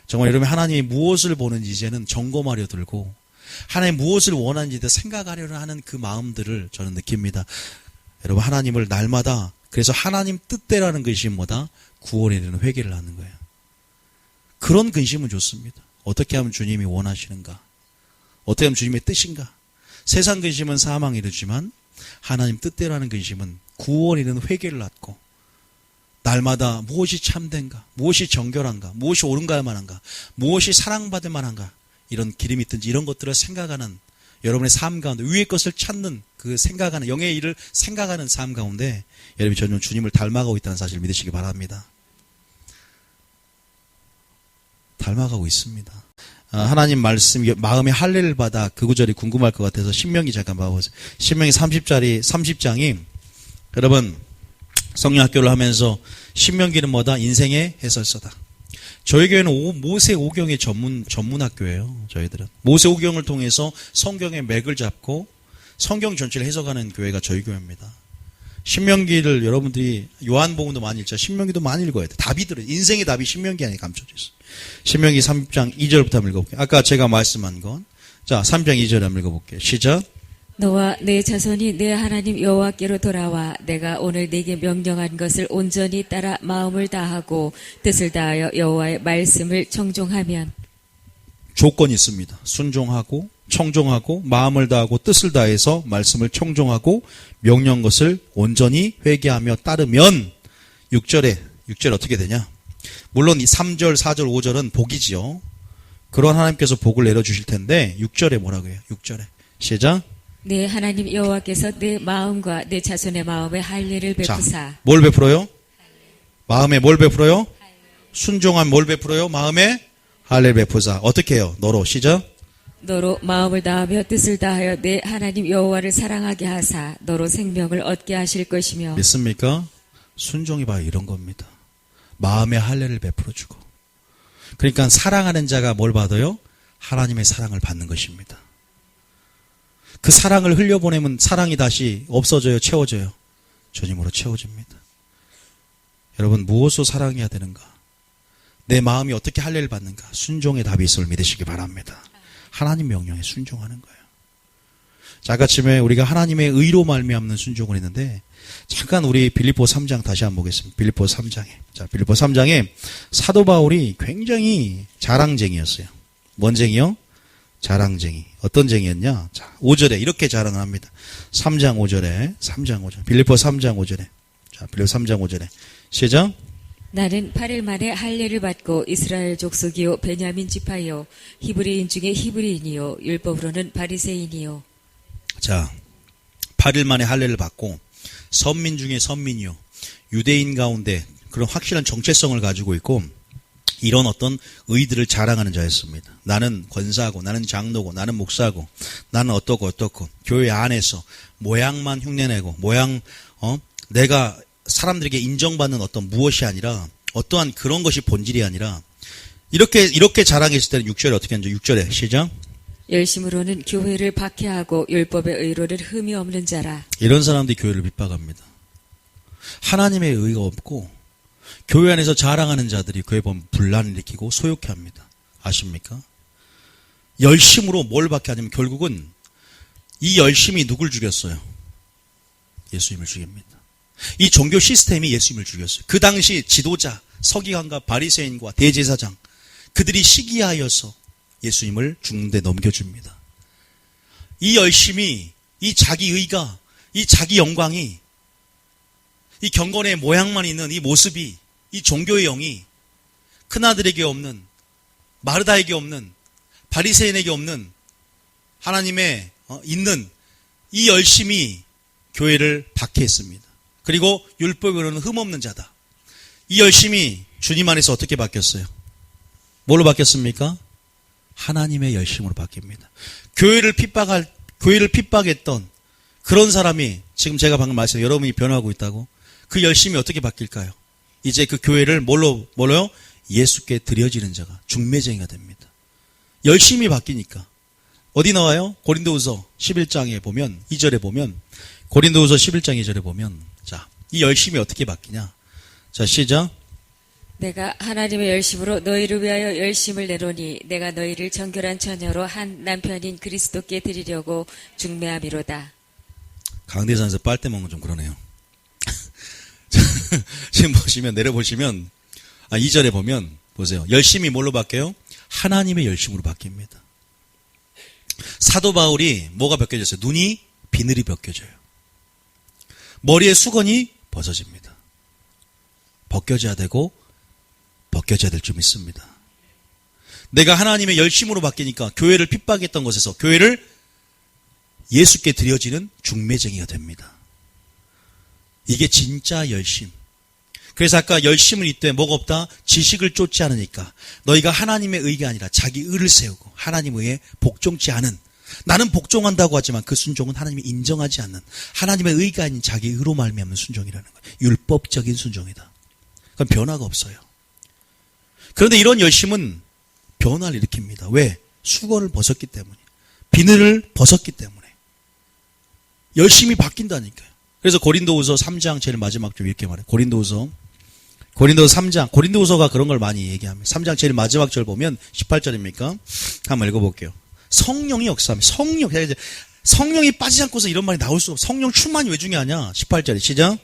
정말 여러분 하나님이 무엇을 보는지 이제는 점검하려 들고 하나님 무엇을 원하는지 생각하려는 하는 그 마음들을 저는 느낍니다. 여러분 하나님을 날마다 그래서 하나님 뜻대로라는 것이 뭐다? 구원에 대한 회개를 하는 거예요. 그런 근심은 좋습니다. 어떻게 하면 주님이 원하시는가? 어떻게 하면 주님의 뜻인가? 세상 근심은 사망에 이르지만 하나님 뜻대로 하는 근심은 구원에 대한 회개를 갖고 날마다 무엇이 참된가? 무엇이 정결한가? 무엇이 옳은가 만한가? 무엇이 사랑받을 만한가? 이런 기름이 있든지 이런 것들을 생각하는 여러분의 삶 가운데 위의 것을 찾는 그 생각하는 영의 일을 생각하는 삶 가운데 여러분이 전혀 주님을 닮아가고 있다는 사실을 믿으시기 바랍니다. 닮아가고 있습니다. 하나님 말씀 마음의 할례를 받아 그 구절이 궁금할 것 같아서 신명기 잠깐 봐보세요. 신명기 30장이 여러분 성령학교를 하면서 신명기는 뭐다? 인생의 해설서다. 저희 교회는 모세 오경의 전문 학교예요. 저희들은 모세 오경을 통해서 성경의 맥을 잡고 성경 전체를 해석하는 교회가 저희 교회입니다. 신명기를 여러분들이 요한복음도 많이 읽자 신명기도 많이 읽어야 돼. 답이 들어요. 인생의 답이 신명기 안에 감춰져 있어요. 신명기 30장 2절부터 한번 읽어볼게요. 아까 제가 말씀한 건 자 3장 2절 한번 읽어볼게요. 시작. 너와 내 자손이 내 하나님 여호와께로 돌아와 내가 오늘 네게 명령한 것을 온전히 따라 마음을 다하고 뜻을 다하여 여호와의 말씀을 청종하면 조건이 있습니다. 순종하고 청종하고 마음을 다하고 뜻을 다해서 말씀을 청종하고 명령한 것을 온전히 회개하며 따르면 6절에 어떻게 되냐? 물론 이 3절, 4절, 5절은 복이지요. 그런 하나님께서 복을 내려주실 텐데 6절에 뭐라고 해요? 6절에 시작. 내 하나님 여호와께서 내 마음과 내 자손의 마음에 할례를 베푸사. 자, 뭘 베풀어요? 마음에 뭘 베풀어요? 순종한 뭘 베풀어요? 마음에 할례를 베푸사. 어떻게 해요? 너로 시작. 너로 마음을 다하며 뜻을 다하여 내 하나님 여호와를 사랑하게 하사 너로 생명을 얻게 하실 것이며. 믿습니까? 순종이 바로 이런 겁니다. 마음의 할례를 베풀어주고. 그러니까 사랑하는 자가 뭘 받아요? 하나님의 사랑을 받는 것입니다. 그 사랑을 흘려보내면 사랑이 다시 없어져요? 채워져요? 주님으로 채워집니다. 여러분 무엇으로 사랑해야 되는가? 내 마음이 어떻게 할례를 받는가? 순종의 답이 있음을 믿으시기 바랍니다. 하나님 명령에 순종하는 거예요. 자, 아까쯤에 우리가 하나님의 의로 말미암는 순종을 했는데 잠깐 우리 빌립보 3장 다시 한번 보겠습니다. 빌립보 3장에. 자, 빌립보 3장에 사도 바울이 굉장히 자랑쟁이였어요. 뭔 쟁이요? 자랑쟁이. 어떤 쟁이였냐? 자, 5절에 이렇게 자랑을 합니다. 3장 5절에. 빌립보 3장 5절에. 자, 빌립보 3장 5절에. 시작. 나는 8일 만에 할례를 받고 이스라엘 족속이요 베냐민 지파요 히브리인 중에 히브리인이요 율법으로는 바리새인이요. 자, 8일 만에 할례를 받고 선민 중에 선민이요 유대인 가운데 그런 확실한 정체성을 가지고 있고 이런 어떤 의들을 자랑하는 자였습니다. 나는 권사고 나는 장로고 나는 목사고 나는 어떻고 교회 안에서 모양만 흉내내고 내가 사람들에게 인정받는 어떤 무엇이 아니라 어떠한 그런 것이 본질이 아니라 이렇게 자랑했을 때는 6절에 어떻게 하는지 6절에 시작. 열심으로는 교회를 박해하고 율법의 의로는 흠이 없는 자라. 이런 사람들이 교회를 핍박합니다. 하나님의 의가 없고 교회 안에서 자랑하는 자들이 교회 보면 분란을 일으키고 소욕해 합니다. 아십니까? 열심으로 뭘 박해하냐면 결국은 이 열심이 누굴 죽였어요? 예수님을 죽입니다. 이 종교 시스템이 예수님을 죽였어요. 그 당시 지도자, 서기관과 바리새인과 대제사장 그들이 시기하여서 예수님을 죽는데 넘겨줍니다. 이 열심이, 이 자기 의가, 이 자기 영광이, 이 경건의 모양만 있는 이 모습이, 이 종교의 영이 큰아들에게 없는, 마르다에게 없는, 바리새인에게 없는 하나님의 있는 이 열심이 교회를 박해했습니다. 그리고 율법으로는 흠없는 자다. 이 열심이 주님 안에서 어떻게 바뀌었어요? 뭘로 바뀌었습니까? 하나님의 열심으로 바뀝니다. 교회를 핍박했던 그런 사람이 지금 제가 방금 말씀드린 여러분이 변화하고 있다고 그 열심이 어떻게 바뀔까요? 이제 그 교회를 뭘로요? 예수께 드려지는 자가 중매쟁이가 됩니다. 열심이 바뀌니까. 어디 나와요? 고린도후서 11장에 보면 2절에 보면 고린도후서 11장 2절에 보면 자, 이 열심이 어떻게 바뀌냐? 자, 시작. 내가 하나님의 열심으로 너희를 위하여 열심을 내노니 내가 너희를 정결한 처녀로 한 남편인 그리스도께 드리려고 중매함이로다. 강대산에서 빨대 먹는 건 좀 그러네요. 지금 보시면, 내려보시면, 2절에 보면, 보세요. 열심이 뭘로 바뀌어요? 하나님의 열심으로 바뀝니다. 사도 바울이 뭐가 벗겨졌어요? 눈이 비늘이 벗겨져요. 머리에 수건이 벗어집니다. 벗겨져야 되고 벗겨져야 될 줄 믿습니다. 내가 하나님의 열심으로 바뀌니까 교회를 핍박했던 것에서 교회를 예수께 드려지는 중매쟁이가 됩니다. 이게 진짜 열심. 그래서 아까 열심을 이때 뭐가 없다? 지식을 쫓지 않으니까 너희가 하나님의 의가 아니라 자기 의를 세우고 하나님 의에 복종치 않은, 나는 복종한다고 하지만 그 순종은 하나님이 인정하지 않는 하나님의 의가 아닌 자기 의로 말미암는 순종이라는 거예요. 율법적인 순종이다. 그건 변화가 없어요. 그런데 이런 열심은 변화를 일으킵니다. 왜? 수건을 벗었기 때문에, 비늘을 벗었기 때문에 열심이 바뀐다니까요. 그래서 고린도후서 3장 제일 마지막 좀 이렇게 말해요. 고린도후서 3장, 고린도후서가 그런 걸 많이 얘기합니다. 3장 제일 마지막 절 보면 18절입니까? 한번 읽어볼게요. 성령이 역사합니다. 성령이 빠지지 않고서 이런 말이 나올 수 없어. 성령 충만이 왜 중요하냐? 18절에 시작.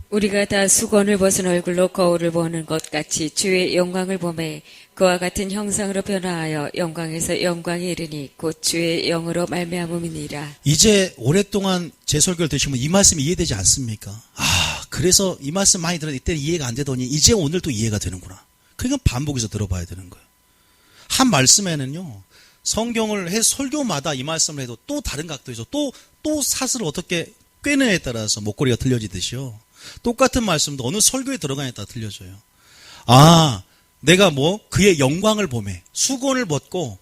우리가 다 수건을 벗은 얼굴로 거울을 보는 것 같이 주의 영광을 보매 그와 같은 형상으로 변화하여 영광에서 영광에 이르니 곧 주의 영으로 말미암음이니라. 이제 오랫동안 제 설교를 들으시면 이 말씀이 이해되지 않습니까? 그래서 이 말씀 많이 들었는데 이때는 이해가 안 되더니 이제 오늘 또 이해가 되는구나. 그러니까 반복해서 들어봐야 되는 거예요. 한 말씀에는요, 성경을 설교마다 이 말씀을 해도 또 다른 각도에서 또 사슬을 어떻게 꿰느냐에 따라서 목걸이가 틀려지듯이요. 똑같은 말씀도 어느 설교에 들어가냐에 따라 틀려져요. 내가 그의 영광을 보매 수건을 벗고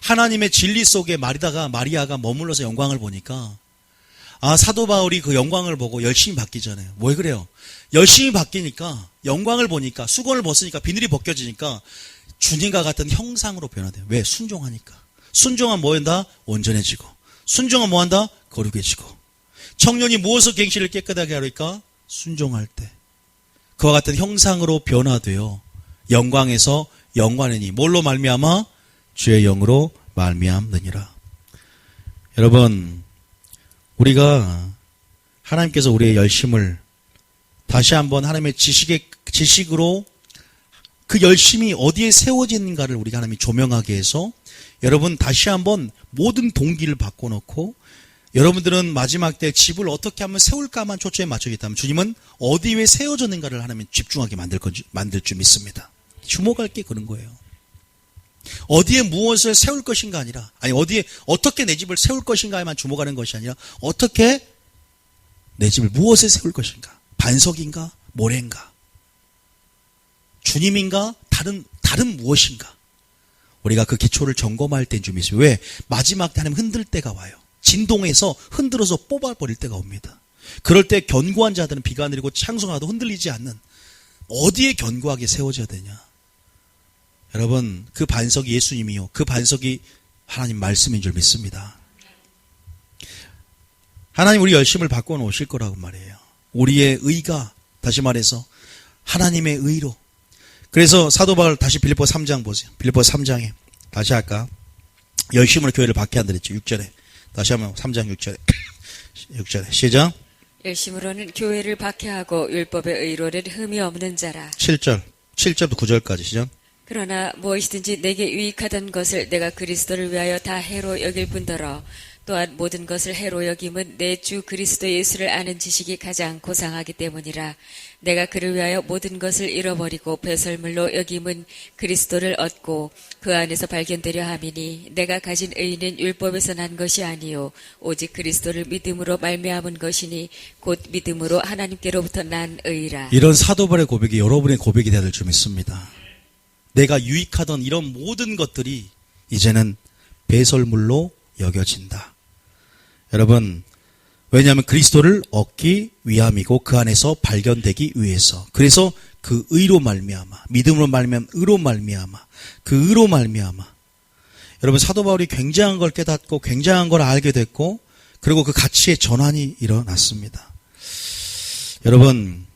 하나님의 진리 속에 마리아가 머물러서 영광을 보니까 사도 바울이 그 영광을 보고 열심히 바뀌잖아요. 왜 그래요? 열심히 바뀌니까 영광을 보니까 수건을 벗으니까 비늘이 벗겨지니까 주님과 같은 형상으로 변화돼요. 왜? 순종하니까. 순종하면 뭐 한다? 온전해지고. 순종하면 뭐 한다? 거룩해지고. 청년이 무엇을 갱신을 깨끗하게 하리까? 순종할 때 그와 같은 형상으로 변화되어 영광에서 영광이니 뭘로 말미암아? 주의 영으로 말미암느니라. 여러분, 우리가 하나님께서 우리의 열심을 다시 한번 하나님의 지식으로 그 열심이 어디에 세워지는가를 우리가 하나님이 조명하게 해서 여러분 다시 한번 모든 동기를 바꿔놓고 여러분들은 마지막 때 집을 어떻게 하면 세울까만 초점에 맞추겠다면 주님은 어디에 세워졌는가를 하나님 집중하게 만들 줄 믿습니다. 주목할 게 그런 거예요. 어디에 무엇을 세울 것인가 아니라, 어디에 어떻게 내 집을 세울 것인가에만 주목하는 것이 아니라 어떻게 내 집을 무엇에 세울 것인가? 반석인가? 모래인가? 주님인가? 다른 무엇인가? 우리가 그 기초를 점검할 때인 줄 믿습니다. 왜? 마지막 때 하나님 흔들 때가 와요. 진동해서 흔들어서 뽑아버릴 때가 옵니다. 그럴 때 견고한 자들은 비가 내리고 창성하도 흔들리지 않는, 어디에 견고하게 세워져야 되냐? 여러분, 그 반석이 예수님이요, 그 반석이 하나님 말씀인 줄 믿습니다. 하나님 우리 열심을 바꿔놓으실 거라고 말이에요. 우리의 의가, 다시 말해서 하나님의 의로. 그래서 사도 바울 다시 빌립보 3장 보세요. 빌립보 3장에 다시 아까 열심으로 교회를 박해한다 그랬죠. 6절에 다시 한번 3장 6절에 시작. 열심으로는 교회를 박해하고 율법의 의로는 흠이 없는 자라. 7절부터 9절까지 시작. 그러나 무엇이든지 내게 유익하던 것을 내가 그리스도를 위하여 다 해로 여길 뿐더러 또한 모든 것을 해로 여김은 내 주 그리스도 예수를 아는 지식이 가장 고상하기 때문이라. 내가 그를 위하여 모든 것을 잃어버리고 배설물로 여김은 그리스도를 얻고 그 안에서 발견되려 함이니 내가 가진 의는 율법에서 난 것이 아니요 오직 그리스도를 믿음으로 말미암은 것이니 곧 믿음으로 하나님께로부터 난 의라. 이런 사도 바울의 고백이 여러분의 고백이 되야 될 줄 믿습니다. 내가 유익하던 이런 모든 것들이 이제는 배설물로 여겨진다. 여러분, 왜냐하면 그리스도를 얻기 위함이고 그 안에서 발견되기 위해서. 그래서 그 의로 말미암아, 믿음으로 말미암아, 의로 말미암아, 그 의로 말미암아. 여러분, 사도 바울이 굉장한 걸 깨닫고 굉장한 걸 알게 됐고 그리고 그 가치의 전환이 일어났습니다. 여러분,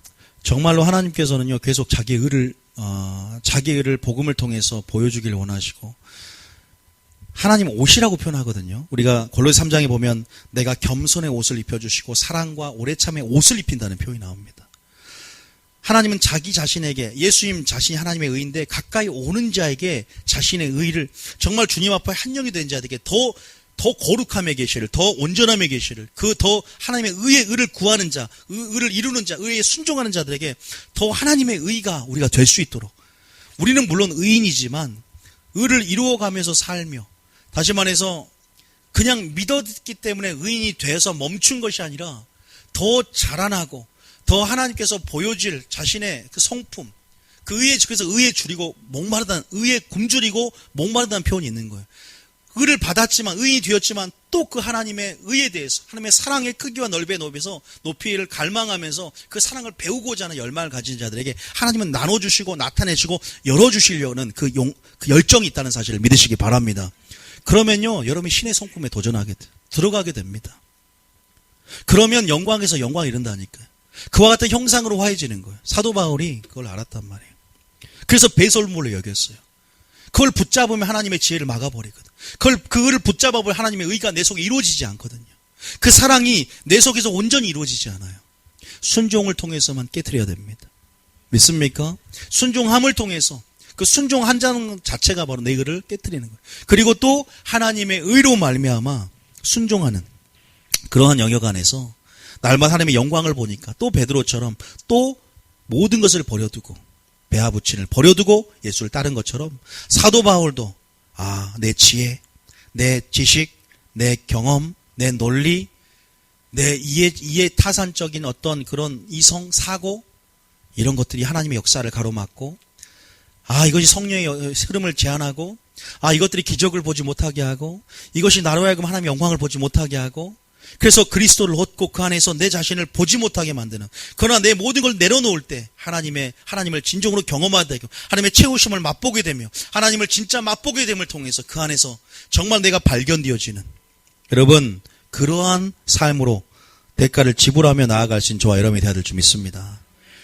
정말로 하나님께서는요 계속 자기의 의를 자기의 의를 복음을 통해서 보여주길 원하시고 하나님 옷이라고 표현하거든요. 우리가 골로새 3장에 보면 내가 겸손의 옷을 입혀주시고 사랑과 오래 참의 옷을 입힌다는 표현이 나옵니다. 하나님은 자기 자신에게 예수님 자신이 하나님의 의인데 가까이 오는 자에게 자신의 의를 정말 주님 앞에 한 영이 된 자에게 더 거룩함의 계시를 더 온전함의 계시를 그 더 하나님의 의를 구하는 자 의를 이루는 자 의에 순종하는 자들에게 더 하나님의 의가 우리가 될 수 있도록 우리는 물론 의인이지만 의를 이루어가면서 살며 다시 말해서 그냥 믿었기 때문에 의인이 돼서 멈춘 것이 아니라 더 자라나고 더 하나님께서 보여줄 자신의 그 성품 그 그래서 의에 줄이고 목마르다는 의에 굶주리고 목마르다는 표현이 있는 거예요. 의를 받았지만 의인이 되었지만 또 그 하나님의 의에 대해서 하나님의 사랑의 크기와 높이를 갈망하면서 그 사랑을 배우고자 하는 열망을 가진 자들에게 하나님은 나눠주시고 나타내시고 열어주시려는 그 열정이 있다는 사실을 믿으시기 바랍니다. 그러면요 여러분이 신의 성품에 들어가게 됩니다. 그러면 영광에서 영광을 이룬다니까요. 그와 같은 형상으로 화해지는 거예요. 사도 바울이 그걸 알았단 말이에요. 그래서 배설물로 여겼어요. 그걸 붙잡으면 하나님의 지혜를 막아버리거든. 그걸 붙잡아보면 하나님의 의가 내 속에 이루어지지 않거든요. 그 사랑이 내 속에서 온전히 이루어지지 않아요. 순종을 통해서만 깨트려야 됩니다. 믿습니까? 순종함을 통해서 그 순종한다는 자체가 바로 내 의를 깨트리는 거예요. 그리고 또 하나님의 의로 말미암아 순종하는 그러한 영역 안에서 날마다 하나님의 영광을 보니까 또 베드로처럼 또 모든 것을 버려두고 배아부친을 버려두고 예수를 따른 것처럼 사도 바울도 내 지혜, 내 지식, 내 경험, 내 논리, 내 이해 타산적인 어떤 그런 이성, 사고 이런 것들이 하나님의 역사를 가로막고 이것이 성령의 흐름을 제한하고 이것들이 기적을 보지 못하게 하고 이것이 나로 하여금 하나님의 영광을 보지 못하게 하고 그래서 그리스도를 얻고 그 안에서 내 자신을 보지 못하게 만드는 그러나 내 모든 걸 내려놓을 때 하나님을 진정으로 경험하게 되고 하나님의 채우심을 맛보게 되며 하나님을 진짜 맛보게 됨을 통해서 그 안에서 정말 내가 발견되어지는 여러분 그러한 삶으로 대가를 지불하며 나아가신 저와 여러분이 되어야 될 줄 믿습니다.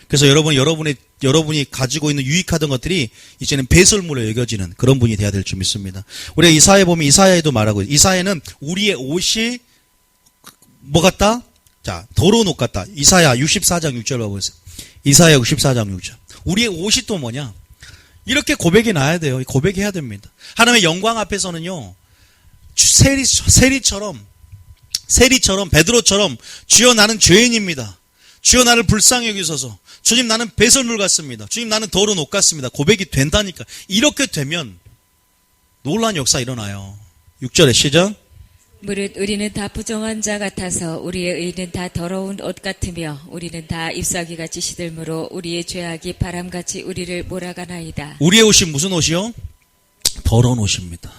그래서 여러분이 가지고 있는 유익하던 것들이 이제는 배설물로 여겨지는 그런 분이 되어야 될 줄 믿습니다. 우리가 이사야에 보면 이사야에도 말하고 이사야는 우리의 옷이 뭐 같다? 자, 더러운 옷 같다. 이사야 64장 6절 봐보세요. 이사야 64장 6절. 우리의 옷이 또 뭐냐? 이렇게 고백이 나야 돼요. 고백해야 됩니다. 하나님의 영광 앞에서는요, 세리처럼 베드로처럼 주여 나는 죄인입니다. 주여 나를 불쌍히 여기소서. 주님 나는 배설물 같습니다. 주님 나는 더러운 옷 같습니다. 고백이 된다니까. 이렇게 되면 놀라운 역사 일어나요. 6절에 시작. 무릇 우리는 다 부정한 자 같아서 우리의 의는 다 더러운 옷 같으며 우리는 다 잎사귀같이 시들므로 우리의 죄악이 바람같이 우리를 몰아가나이다. 우리의 옷이 무슨 옷이요? 더러운 옷입니다.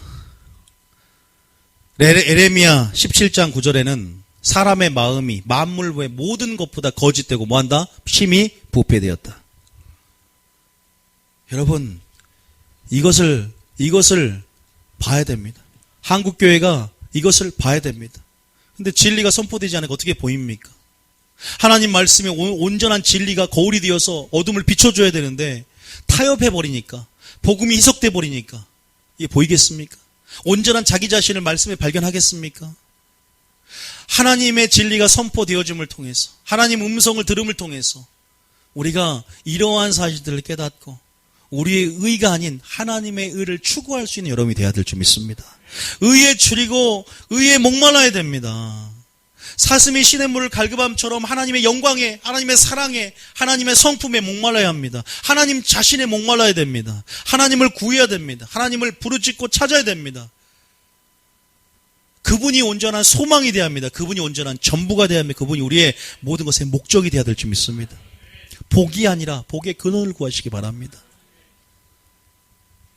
에레미야 17장 9절에는 사람의 마음이 만물 외 모든 것보다 거짓되고 뭐한다? 심히 부패되었다. 여러분 이것을 봐야 됩니다. 한국교회가 이것을 봐야 됩니다. 근데 진리가 선포되지 않으니까 어떻게 보입니까? 하나님 말씀에 온전한 진리가 거울이 되어서 어둠을 비춰줘야 되는데 타협해버리니까 복음이 희석돼버리니까 이게 보이겠습니까? 온전한 자기 자신을 말씀에 발견하겠습니까? 하나님의 진리가 선포되어짐을 통해서 하나님 음성을 들음을 통해서 우리가 이러한 사실들을 깨닫고 우리의 의가 아닌 하나님의 의를 추구할 수 있는 여러분이 되어야 될 줄 믿습니다. 의에 줄이고 의에 목말라야 됩니다. 사슴이 시냇물을 갈급함처럼 하나님의 영광에 하나님의 사랑에 하나님의 성품에 목말라야 합니다. 하나님 자신에 목말라야 됩니다. 하나님을 구해야 됩니다. 하나님을 부르짖고 찾아야 됩니다. 그분이 온전한 소망이 되어야 합니다. 그분이 온전한 전부가 되어야 합니다. 그분이 우리의 모든 것의 목적이 되어야 될 줄 믿습니다. 복이 아니라 복의 근원을 구하시기 바랍니다.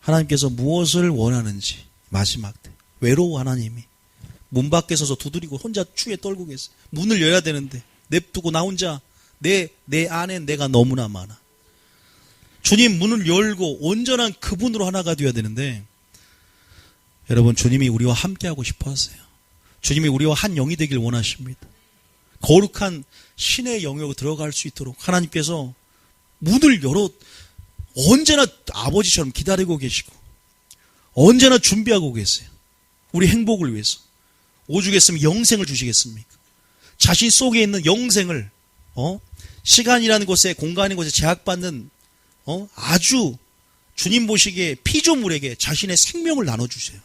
하나님께서 무엇을 원하는지 마지막 때 외로워 하나님이 문 밖에 서서 두드리고 혼자 추위에 떨고 계세요. 문을 열어야 되는데 냅두고 나 혼자 내 안에 내가 너무나 많아. 주님 문을 열고 온전한 그분으로 하나가 되어야 되는데 여러분 주님이 우리와 함께하고 싶어 하세요. 주님이 우리와 한 영이 되길 원하십니다. 거룩한 신의 영역으로 들어갈 수 있도록 하나님께서 문을 열어 언제나 아버지처럼 기다리고 계시고 언제나 준비하고 계세요. 우리 행복을 위해서. 오죽했으면 영생을 주시겠습니까? 자신 속에 있는 영생을 시간이라는 곳에 공간인 곳에 제약받는 아주 주님 보시기에 피조물에게 자신의 생명을 나눠주세요.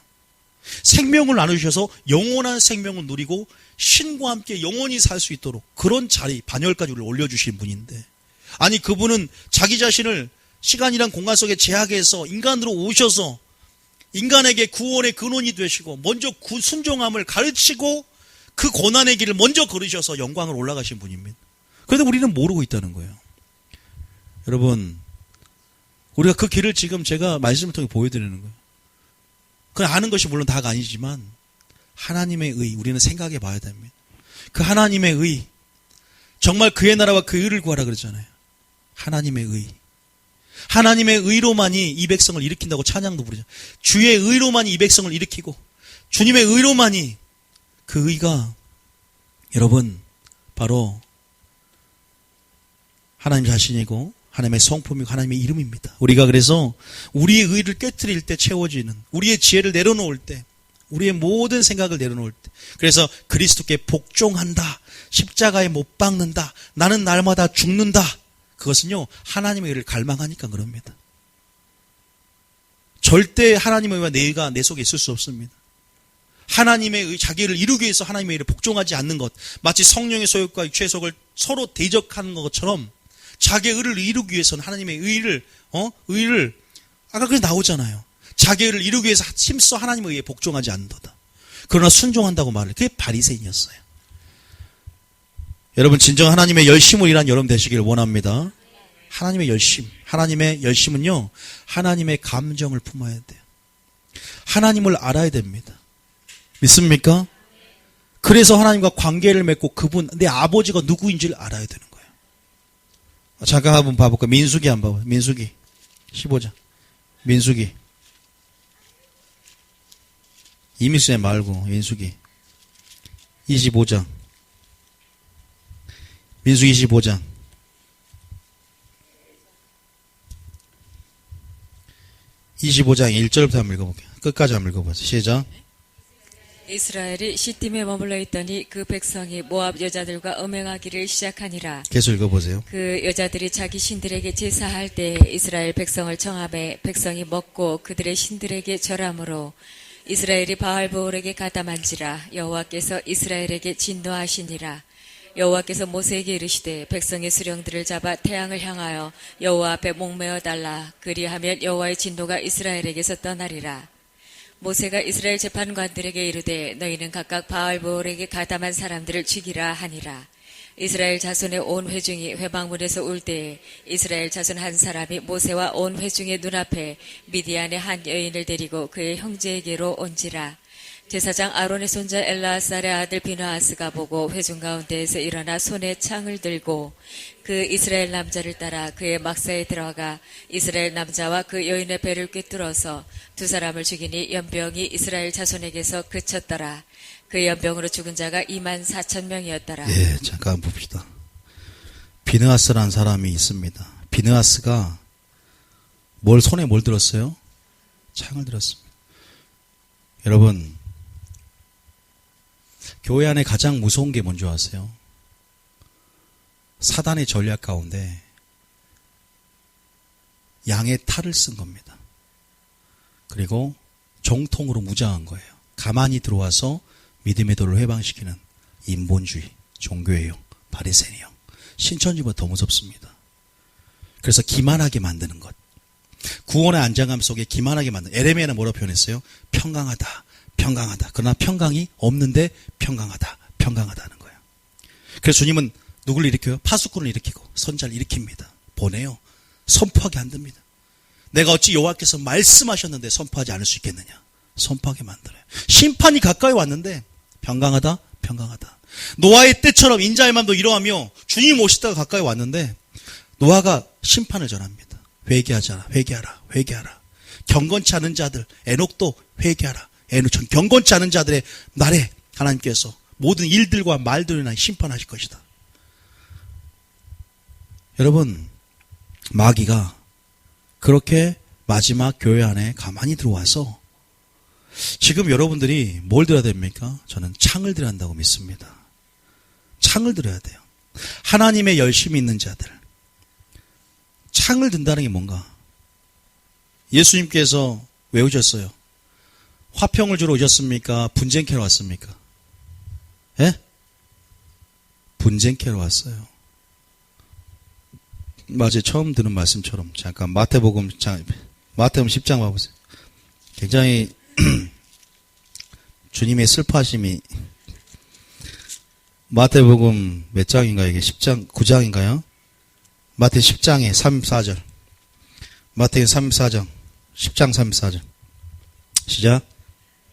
생명을 나누셔서 영원한 생명을 누리고 신과 함께 영원히 살 수 있도록 그런 자리 반열까지 우리를 올려주신 분인데, 아니 그분은 자기 자신을 시간이란 공간 속에 제약해서 인간으로 오셔서 인간에게 구원의 근원이 되시고 먼저 순종함을 가르치고 그 고난의 길을 먼저 걸으셔서 영광을 올라가신 분입니다. 그런데 우리는 모르고 있다는 거예요. 여러분, 우리가 그 길을 지금 제가 말씀을 통해 보여드리는 거예요. 그냥 아는 것이 물론 다가 아니지만 하나님의 의, 우리는 생각해 봐야 됩니다. 그 하나님의 의, 정말 그의 나라와 그 의를 구하라 그러잖아요. 하나님의 의. 하나님의 의로만이 이 백성을 일으킨다고 찬양도 부르죠. 주의 의로만이 이 백성을 일으키고 주님의 의로만이, 그 의가 여러분 바로 하나님 자신이고 하나님의 성품이고 하나님의 이름입니다. 우리가 그래서 우리의 의를 깨트릴 때 채워지는, 우리의 지혜를 내려놓을 때, 우리의 모든 생각을 내려놓을 때, 그래서 그리스도께 복종한다, 십자가에 못 박는다, 나는 날마다 죽는다, 그것은요 하나님의 의를 갈망하니까 그럽니다. 절대 하나님의 의와 내 의가 내 속에 있을 수 없습니다. 하나님의 의, 자기를 이루기 위해서 하나님의 의를 복종하지 않는 것, 마치 성령의 소욕과 육체의 소욕을 서로 대적하는 것처럼 자기의 의를 이루기 위해서는 하나님의 의를 아까 그게 나오잖아요. 자기의 의를 이루기 위해서 힘써 하나님의 의에 복종하지 않는다. 그러나 순종한다고 말을. 그게 바리새인이었어요. 여러분, 진정 하나님의 열심을 일한 여러분 되시길 원합니다. 하나님의 열심. 하나님의 열심은요, 하나님의 감정을 품어야 돼요. 하나님을 알아야 됩니다. 믿습니까? 그래서 하나님과 관계를 맺고 그분, 내 아버지가 누구인지를 알아야 되는 거예요. 잠깐 한번 봐볼까? 민수기 한번 봐봐요. 민수기 15장. 민수기. 이미수에 말고 민수기 25장. 민수기 25장. 25장 1절부터 한번 읽어볼게요. 끝까지 한번 읽어보세요. 시작. 이스라엘이 시딤에 머물러 있더니 그 백성이 모압 여자들과 음행하기를 시작하니라. 계속 읽어보세요. 그 여자들이 자기 신들에게 제사할 때 이스라엘 백성을 청함에 백성이 먹고 그들의 신들에게 절함으로 이스라엘이 바알보올에게 가담한지라. 여호와께서 이스라엘에게 진노하시니라. 여호와께서 모세에게 이르시되 백성의 수령들을 잡아 태양을 향하여 여호와 앞에 목매어 달라. 그리하면 여호와의 진노가 이스라엘에게서 떠나리라. 모세가 이스라엘 재판관들에게 이르되 너희는 각각 바알보올에게 가담한 사람들을 죽이라 하니라. 이스라엘 자손의 온 회중이 회방문에서 울 때에 이스라엘 자손 한 사람이 모세와 온 회중의 눈앞에 미디안의 한 여인을 데리고 그의 형제에게로 온지라. 제사장 아론의 손자 엘라살의 아들 비느하스가 보고 회중 가운데에서 일어나 손에 창을 들고 그 이스라엘 남자를 따라 그의 막사에 들어가 이스라엘 남자와 그 여인의 배를 꿰뚫어서 두 사람을 죽이니 연병이 이스라엘 자손에게서 그쳤더라. 그 연병으로 죽은 자가 24,000명이었더라. 예, 잠깐 봅시다. 비느하스라는 사람이 있습니다. 비느하스가 손에 뭘 들었어요? 창을 들었습니다. 여러분, 교회 안에 가장 무서운 게 뭔지 아세요? 사단의 전략 가운데 양의 탈을 쓴 겁니다. 그리고 정통으로 무장한 거예요. 가만히 들어와서 믿음의 도를 회방시키는 인본주의, 종교예요. 바리새인이요. 신천지보다 더 무섭습니다. 그래서 기만하게 만드는 것. 구원의 안정감 속에 기만하게 만드는. 에레미야는 뭐라고 표현했어요? 평강하다. 평강하다. 그러나 평강이 없는데 평강하다는 거예요. 그래서 주님은 누굴 일으켜요? 파수꾼을 일으키고 선자를 일으킵니다. 보내요. 선포하게 안 됩니다. 내가 어찌 여호와께서 말씀하셨는데 선포하지 않을 수 있겠느냐? 선포하게 만들어요. 심판이 가까이 왔는데 평강하다. 노아의 때처럼 인자의 마음도 이러하며 주님 오시다가 가까이 왔는데 노아가 심판을 전합니다. 회개하라. 경건치 않은 자들, 에녹도 회개하라. 경건치 않은 자들의 날에 하나님께서 모든 일들과 말들로 인하여 심판하실 것이다. 여러분, 마귀가 그렇게 마지막 교회 안에 가만히 들어와서 지금 여러분들이 뭘 들어야 됩니까? 저는 창을 들어야 한다고 믿습니다. 창을 들어야 돼요. 하나님의 열심이 있는 자들. 창을 든다는 게 뭔가? 예수님께서 왜 오셨어요? 화평을 주러 오셨습니까? 분쟁캐러 왔습니까? 예? 분쟁캐러 왔어요. 맞아요. 처음 듣는 말씀처럼. 잠깐 마태복음 10장 봐보세요. 굉장히 주님의 슬퍼하심이 마태복음 몇 장인가요? 이게 10장, 9장인가요? 마태 10장에 34절. 마태 34장. 10장 34절. 시작.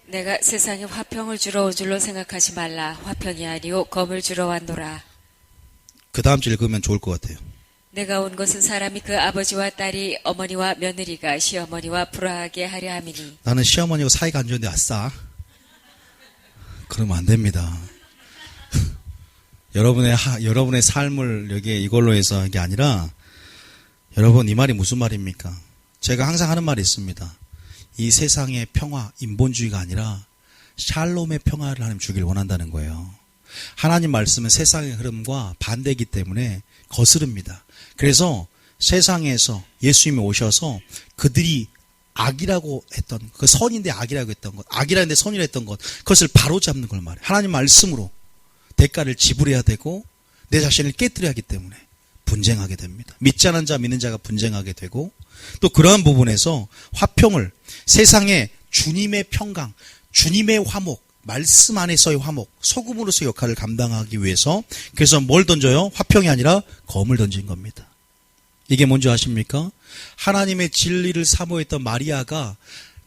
내가 세상에 화평을 주러 온 줄로 생각하지 말라. 화평이 아니요 검을 주러 왔노라. 그 다음 줄 읽으면 좋을 것 같아요. 내가 온 것은 사람이 그 아버지와 딸이 어머니와 며느리가 시어머니와 불화하게 하려 함이니. 나는 시어머니하고 사이가 안 좋은데 아싸. 그러면 안 됩니다. 여러분의 삶을 여기에 이걸로 해서 이게 아니라 여러분 이 말이 무슨 말입니까? 제가 항상 하는 말이 있습니다. 이 세상의 평화, 인본주의가 아니라 샬롬의 평화를 하나님 주길 원한다는 거예요. 하나님 말씀은 세상의 흐름과 반대이기 때문에 거스릅니다. 그래서 세상에서 예수님이 오셔서 그들이 악이라고 했던, 그 선인데 악이라고 했던 것, 악이라는데 선이라고 했던 것, 그것을 바로잡는 걸 말해요. 하나님 말씀으로 대가를 지불해야 되고 내 자신을 깨뜨려야 하기 때문에 분쟁하게 됩니다. 믿지 않은 자, 믿는 자가 분쟁하게 되고 또 그러한 부분에서 화평을 세상에 주님의 평강, 주님의 화목, 말씀 안에서의 화목, 소금으로서의 역할을 감당하기 위해서 그래서 뭘 던져요? 화평이 아니라 검을 던진 겁니다. 이게 뭔지 아십니까? 하나님의 진리를 사모했던 마리아가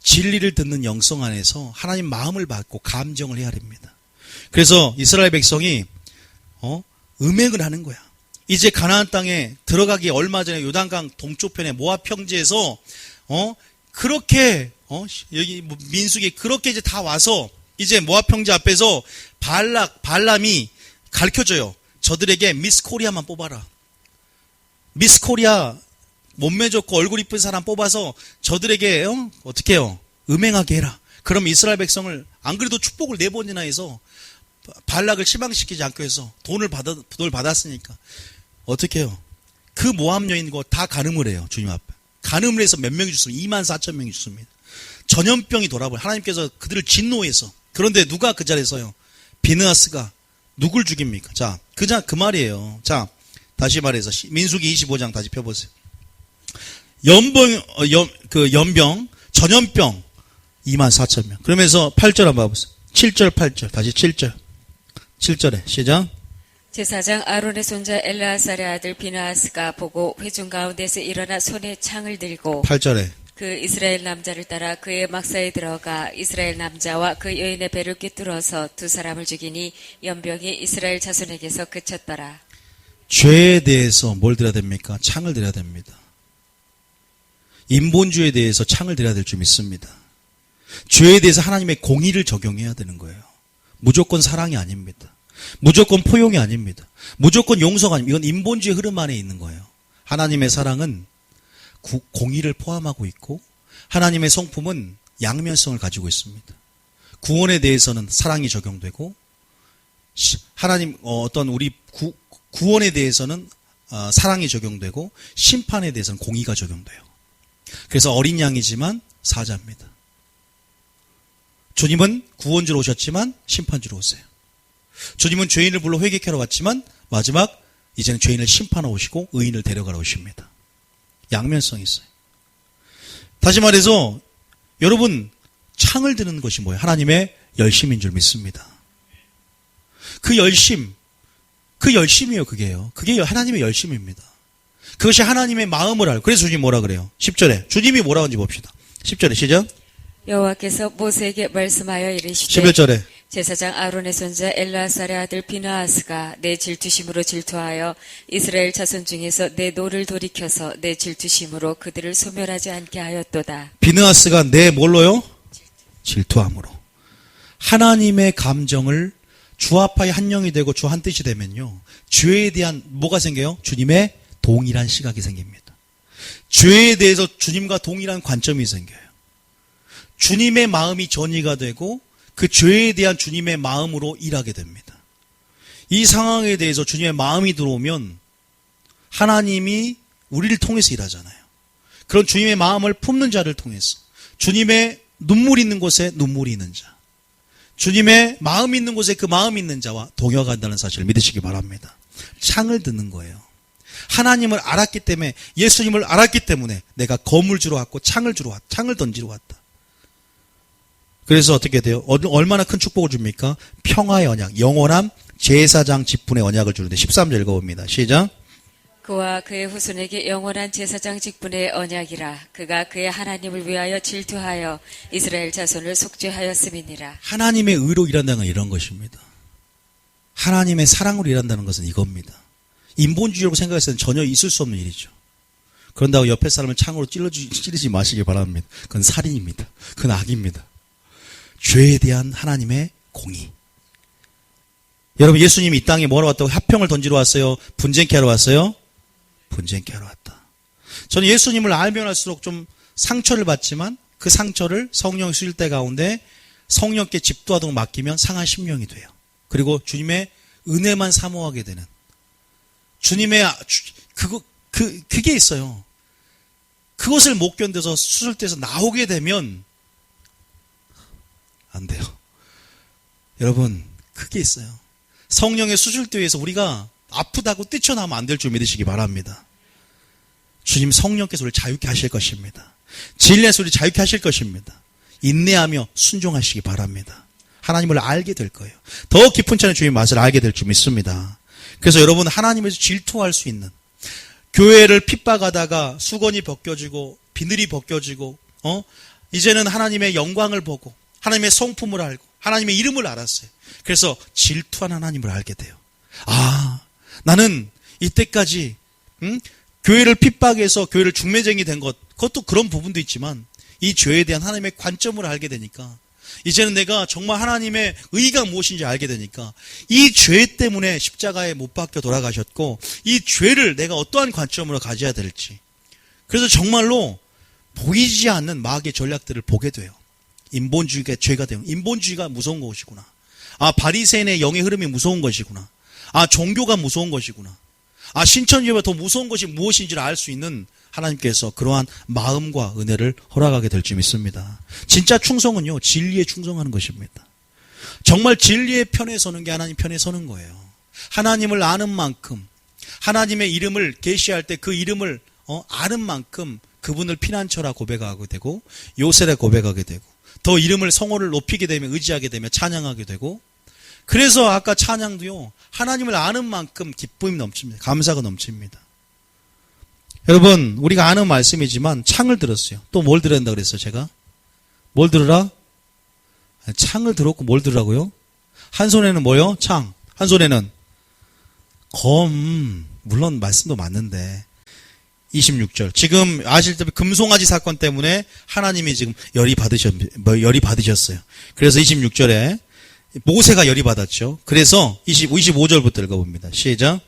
진리를 듣는 영성 안에서 하나님 마음을 받고 감정을 해야 됩니다. 그래서 이스라엘 백성이 음행을 하는 거야. 이제 가나안 땅에 들어가기 얼마 전에 요단강 동쪽편에 모압 평지에서 그렇게 여기 민수기 그렇게 이제 다 와서 이제 모압 평지 앞에서 발람이 가르쳐줘요. 저들에게 미스 코리아만 뽑아라. 미스 코리아 몸매 좋고 얼굴 이쁜 사람 뽑아서 저들에게 어떻게 해요? 음행하게 해라. 그럼 이스라엘 백성을 안 그래도 축복을 4번이나 해서 발락을 실망시키지 않고 해서 돈을 받았으니까 어떻게 해요? 그 모압 여인과 다 간음을 해요. 주님 앞에. 간음을 해서 몇 명이 죽습니다. 24,000명이 죽습니다. 전염병이 돌아버려. 하나님께서 그들을 진노해서. 그런데 누가 그 자리에 서요? 비느하스가 누굴 죽입니까? 자, 그 말이에요. 자, 다시 말해서 민수기 25장 다시 펴보세요. 연병, 전염병 24,000명. 그러면서 8절 한번 봐보세요. 7절, 8절. 다시 7절. 7절에 시작. 제사장 아론의 손자 엘르아살의 아들 비느하스가 보고 회중 가운데서 일어나 손에 창을 들고 8절에 그 이스라엘 남자를 따라 그의 막사에 들어가 이스라엘 남자와 그 여인의 배를 꿰뚫어서 2 사람을 죽이니 연병이 이스라엘 자손에게서 그쳤더라. 죄에 대해서 뭘 들어야 됩니까? 창을 들어야 됩니다. 인본주의에 대해서 창을 들어야 될 줄 믿습니다. 죄에 대해서 하나님의 공의를 적용해야 되는 거예요. 무조건 사랑이 아닙니다. 무조건 포용이 아닙니다. 무조건 용서가 아닙니다. 이건 인본주의 흐름 안에 있는 거예요. 하나님의 사랑은 공의를 포함하고 있고 하나님의 성품은 양면성을 가지고 있습니다. 구원에 대해서는 사랑이 적용되고 하나님 우리 구원에 대해서는 사랑이 적용되고 심판에 대해서는 공의가 적용돼요. 그래서 어린 양이지만 사자입니다. 주님은 구원주로 오셨지만 심판주로 오세요. 주님은 죄인을 불러 회개하러 왔지만 마지막 이제는 죄인을 심판하러 오시고 의인을 데려가러 오십니다. 양면성이 있어요. 다시 말해서 여러분 창을 드는 것이 뭐예요? 하나님의 열심인 줄 믿습니다. 그 열심이에요. 그게 하나님의 열심입니다. 그것이 하나님의 마음을 알고. 그래서 주님이 뭐라 그래요? 10절에 주님이 뭐라고 하는지 봅시다. 10절에 시작. 여호와께서 모세에게 말씀하여 이르시되 11절에 제사장 아론의 손자 엘르아살의 아들 비느하스가 내 질투심으로 질투하여 이스라엘 자손 중에서 내 노를 돌이켜서 내 질투심으로 그들을 소멸하지 않게 하였도다. 비느하스가 내 뭘로요? 질투함으로. 하나님의 감정을 주 앞에 한 영이 되고 주 한 뜻이 되면요. 죄에 대한 뭐가 생겨요? 주님의 동일한 시각이 생깁니다. 죄에 대해서 주님과 동일한 관점이 생겨요. 주님의 마음이 전이가 되고 그 죄에 대한 주님의 마음으로 일하게 됩니다. 이 상황에 대해서 주님의 마음이 들어오면 하나님이 우리를 통해서 일하잖아요. 그런 주님의 마음을 품는 자를 통해서 주님의 눈물이 있는 곳에 눈물이 있는 자, 주님의 마음이 있는 곳에 그 마음이 있는 자와 동역한다는 사실을 믿으시기 바랍니다. 창을 듣는 거예요. 하나님을 알았기 때문에, 예수님을 알았기 때문에 내가 검을 주러 왔고 창을 던지러 왔다. 그래서 어떻게 돼요? 얼마나 큰 축복을 줍니까? 평화의 언약, 영원한 제사장 직분의 언약을 주는데 13절 읽어봅니다. 시작. 그와 그의 후손에게 영원한 제사장 직분의 언약이라. 그가 그의 하나님을 위하여 질투하여 이스라엘 자손을 속죄하였음이니라. 하나님의 의로 일한다는 건 이런 것입니다. 하나님의 사랑으로 일한다는 것은 이겁니다. 인본주의라고 생각했을 때는 전혀 있을 수 없는 일이죠. 그런다고 옆에 사람을 창으로 찌르지 마시기 바랍니다. 그건 살인입니다. 그건 악입니다. 죄에 대한 하나님의 공의. 여러분, 예수님이 이 땅에 뭐하러 왔다고? 화평을 던지러 왔어요? 분쟁케 하러 왔어요? 분쟁케 하러 왔다. 저는 예수님을 알면 알수록 좀 상처를 받지만 그 상처를 성령 수일 때 가운데 성령께 집도하도록 맡기면 상한 심령이 돼요. 그리고 주님의 은혜만 사모하게 되는, 주님의 그게 있어요. 그것을 못 견뎌서 수술대에서 나오게 되면 안 돼요. 여러분, 그게 있어요. 성령의 수술대에서 우리가 아프다고 뛰쳐나오면 안 될 줄 믿으시기 바랍니다. 주님 성령께서 우리를 자유케 하실 것입니다. 진리에서 우리를 자유케 하실 것입니다. 인내하며 순종하시기 바랍니다. 하나님을 알게 될 거예요. 더 깊은 차원의 주님의 맛을 알게 될 줄 믿습니다. 그래서 여러분, 하나님에서 질투할 수 있는, 교회를 핍박하다가 수건이 벗겨지고 비늘이 벗겨지고 이제는 하나님의 영광을 보고 하나님의 성품을 알고 하나님의 이름을 알았어요. 그래서 질투한 하나님을 알게 돼요. 아, 나는 이때까지 교회를 핍박해서 교회를 중매쟁이 된 것, 그것도 그런 부분도 있지만 이 죄에 대한 하나님의 관점을 알게 되니까, 이제는 내가 정말 하나님의 의의가 무엇인지 알게 되니까 이 죄 때문에 십자가에 못 박혀 돌아가셨고 이 죄를 내가 어떠한 관점으로 가져야 될지, 그래서 정말로 보이지 않는 마귀의 전략들을 보게 돼요. 인본주의가 죄가 돼요. 인본주의가 무서운 것이구나. 아, 바리새인의 영의 흐름이 무서운 것이구나. 아, 종교가 무서운 것이구나. 아, 신천지보다 더 무서운 것이 무엇인지를 알 수 있는 하나님께서 그러한 마음과 은혜를 허락하게 될 줄 믿습니다. 진짜 충성은요, 진리에 충성하는 것입니다. 정말 진리의 편에 서는 게 하나님 편에 서는 거예요. 하나님을 아는 만큼, 하나님의 이름을 계시할 때 그 이름을 아는 만큼 그분을 피난처라 고백하게 되고 요새라 고백하게 되고 더 이름을, 성호를 높이게 되면, 의지하게 되면 찬양하게 되고, 그래서 아까 찬양도요, 하나님을 아는 만큼 기쁨이 넘칩니다. 감사가 넘칩니다. 여러분, 우리가 아는 말씀이지만 창을 들었어요. 또 뭘 들어야 된다고 그랬어요, 제가? 뭘 들으라? 창을 들었고 뭘 들으라고요? 한 손에는 뭐요? 창. 한 손에는 검. 물론 말씀도 맞는데 26절. 지금 아실다시피 금송아지 사건 때문에 하나님이 지금 열이 받으셨어요. 그래서 26절에 모세가 열이 받았죠. 그래서 25절부터 읽어봅니다. 시작.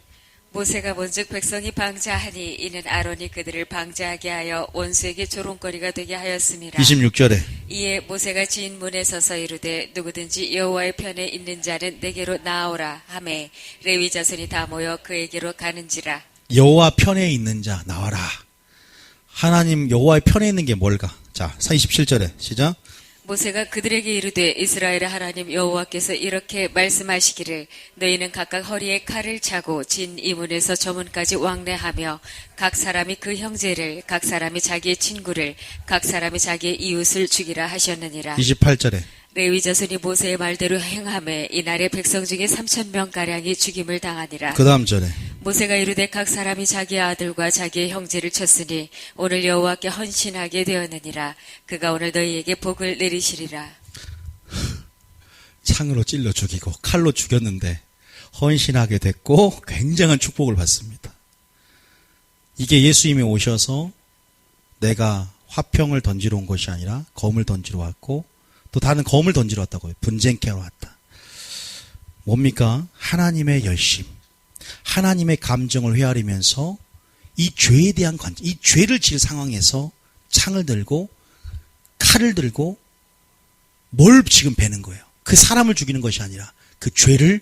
모세가 본즉 백성이 방자하니 이는 아론이 그들을 방자하게 하여 원수에게 조롱거리가 되게 하였음이라. 26절에 이에 모세가 지인 문에 서서 이르되 누구든지 여호와의 편에 있는 자는 내게로 나오라 하매 레위 자손이 다 모여 그에게로 가는지라. 여호와 편에 있는 자 나와라. 하나님 여호와의 편에 있는 게 뭘까? 자, 27절에 시작. 모세가 그들에게 이르되 이스라엘의 하나님 여호와께서 이렇게 말씀하시기를 너희는 각각 허리에 칼을 차고 진 이문에서 저문까지 왕래하며 각 사람이 그 형제를, 각 사람이 자기의 친구를, 각 사람이 자기의 이웃을 죽이라 하셨느니라. 28절에 레위 자손이 모세의 말대로 행하매 이날에 백성 중에 3,000명가량이 죽임을 당하니라. 그 다음 절에 모세가 이르되 각 사람이 자기 아들과 자기의 형제를 쳤으니 오늘 여호와께 헌신하게 되었느니라. 그가 오늘 너희에게 복을 내리시리라. 창으로 찔러 죽이고 칼로 죽였는데 헌신하게 됐고 굉장한 축복을 받습니다. 이게 예수님이 오셔서 내가 화평을 던지러 온 것이 아니라 검을 던지러 왔고 또 다른 검을 던지러 왔다고요. 분쟁케 하러 왔다. 뭡니까? 하나님의 열심, 하나님의 감정을 헤아리면서 이 죄에 대한 관점, 이 죄를 지을 상황에서 창을 들고 칼을 들고 뭘 지금 베는 거예요? 그 사람을 죽이는 것이 아니라 그 죄를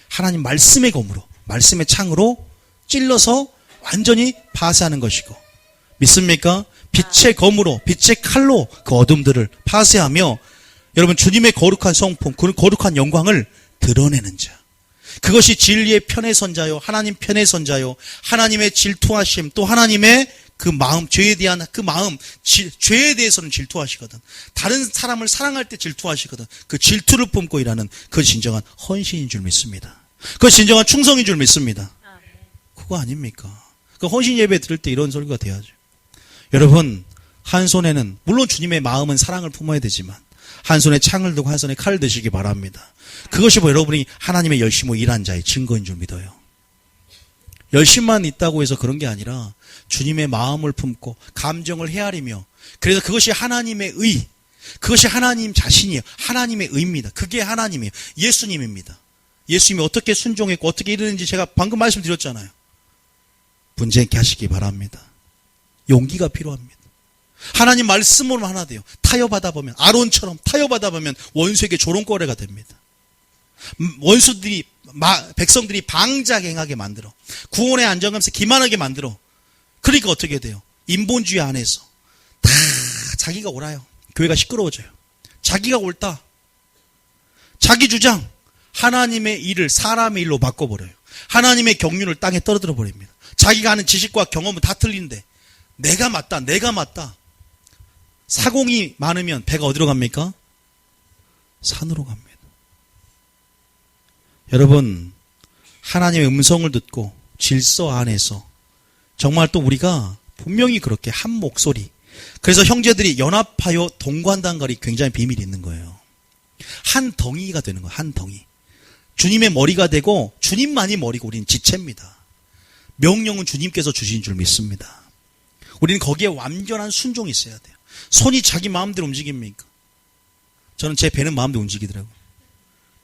하나님 말씀의 검으로, 말씀의 창으로 찔러서 완전히 파쇄하는 것이고, 믿습니까? 빛의 검으로, 빛의 칼로 그 어둠들을 파쇄하며 여러분 주님의 거룩한 성품, 그 거룩한 영광을 드러내는 자. 그것이 진리의 편에 선 자요, 하나님 편에 선 자요, 하나님의 질투하심, 또 하나님의 그 마음, 죄에 대한 그 마음, 죄에 대해서는 질투하시거든. 다른 사람을 사랑할 때 질투하시거든. 그 질투를 뿜고 일하는 그 진정한 헌신인 줄 믿습니다. 그 진정한 충성인 줄 믿습니다. 그거 아닙니까? 그 헌신 예배 들을 때 이런 소리가 돼야죠. 여러분, 한 손에는 물론 주님의 마음은 사랑을 품어야 되지만 한 손에 창을 들고 한 손에 칼을 드시기 바랍니다. 그것이 여러분이 하나님의 열심으로 일한 자의 증거인 줄 믿어요. 열심만 있다고 해서 그런 게 아니라 주님의 마음을 품고 감정을 헤아리며, 그래서 그것이 하나님의 의, 그것이 하나님 자신이에요. 하나님의 의입니다. 그게 하나님이에요. 예수님입니다. 예수님이 어떻게 순종했고 어떻게 이르는지 제가 방금 말씀드렸잖아요. 분쟁 있게 하시기 바랍니다. 용기가 필요합니다. 하나님 말씀으로 하나 돼요. 타협하다 보면, 아론처럼 타협하다 보면 원수에게 조롱거래가 됩니다. 백성들이 방작행하게 만들어, 구원의 안정감에서 기만하게 만들어. 그러니까 어떻게 돼요? 인본주의 안에서 다 자기가 옳아요. 교회가 시끄러워져요. 자기가 옳다. 자기 주장. 하나님의 일을 사람의 일로 바꿔버려요. 하나님의 경륜을 땅에 떨어뜨려 버립니다. 자기가 하는 지식과 경험은 다 틀린데 내가 맞다. 사공이 많으면 배가 어디로 갑니까? 산으로 갑니다. 여러분, 하나님의 음성을 듣고 질서 안에서 정말 또 우리가 분명히 그렇게 한 목소리, 그래서 형제들이 연합하여 동거한다는 것이 굉장히 비밀이 있는 거예요. 한 덩이가 되는 거예요. 한 덩이. 주님의 머리가 되고 주님만이 머리고 우리는 지체입니다. 명령은 주님께서 주신 줄 믿습니다. 우리는 거기에 완전한 순종이 있어야 돼요. 손이 자기 마음대로 움직입니까? 저는 제 배는 마음대로 움직이더라고요.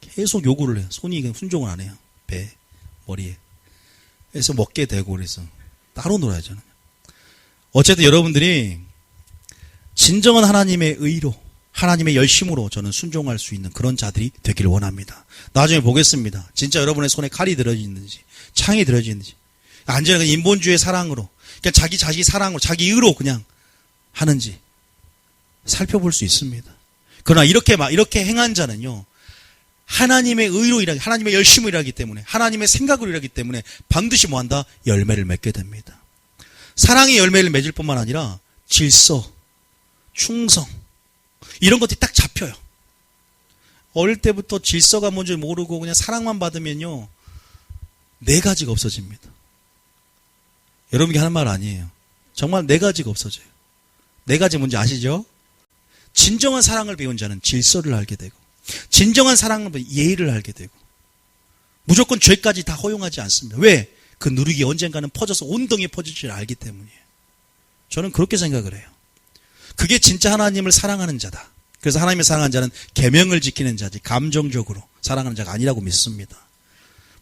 계속 요구를 해요. 손이 순종을 안 해요. 배, 머리에. 그래서 먹게 되고 그래서 따로 놀아요, 저는. 어쨌든 여러분들이 진정한 하나님의 의로, 하나님의 열심으로 저는 순종할 수 있는 그런 자들이 되기를 원합니다. 나중에 보겠습니다. 진짜 여러분의 손에 칼이 들어지는지, 창이 들어지는지. 완전히 인본주의 사랑으로, 그냥 자기 사랑으로, 자기 의로 그냥 하는지 살펴볼 수 있습니다. 그러나 이렇게 행한 자는요, 하나님의 의로 일하기, 하나님의 열심으로 일하기 때문에, 하나님의 생각으로 일하기 때문에 반드시 뭐한다? 열매를 맺게 됩니다. 사랑의 열매를 맺을 뿐만 아니라 질서, 충성, 이런 것들이 딱 잡혀요. 어릴 때부터 질서가 뭔지 모르고 그냥 사랑만 받으면요, 네 가지가 없어집니다. 여러분이 하는 말 아니에요. 정말 네 가지가 없어져요. 네 가지 뭔지 아시죠? 진정한 사랑을 배운 자는 질서를 알게 되고, 진정한 사랑을 배운 예의를 알게 되고, 무조건 죄까지 다 허용하지 않습니다. 왜? 그 누룩이 언젠가는 퍼져서 온덩이에 퍼질 줄 알기 때문이에요. 저는 그렇게 생각을 해요. 그게 진짜 하나님을 사랑하는 자다. 그래서 하나님을 사랑하는 자는 계명을 지키는 자지 감정적으로 사랑하는 자가 아니라고 믿습니다.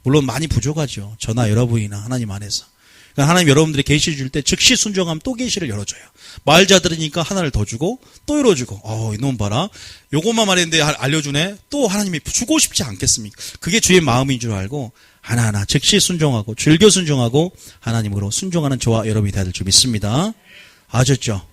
물론 많이 부족하죠. 저나 여러분이나 하나님 안에서. 그러니까 하나님 여러분들이 계시 줄 때 즉시 순종하면 또 계시를 열어줘요. 말 잘 들으니까 하나를 더 주고 또 열어주고, 이놈 봐라, 요것만 말했는데 알려주네. 또 하나님이 주고 싶지 않겠습니까? 그게 주의 마음인 줄 알고 하나하나 즉시 순종하고 즐겨 순종하고 하나님으로 순종하는 저와 여러분이 다 될 줄 믿습니다. 아셨죠?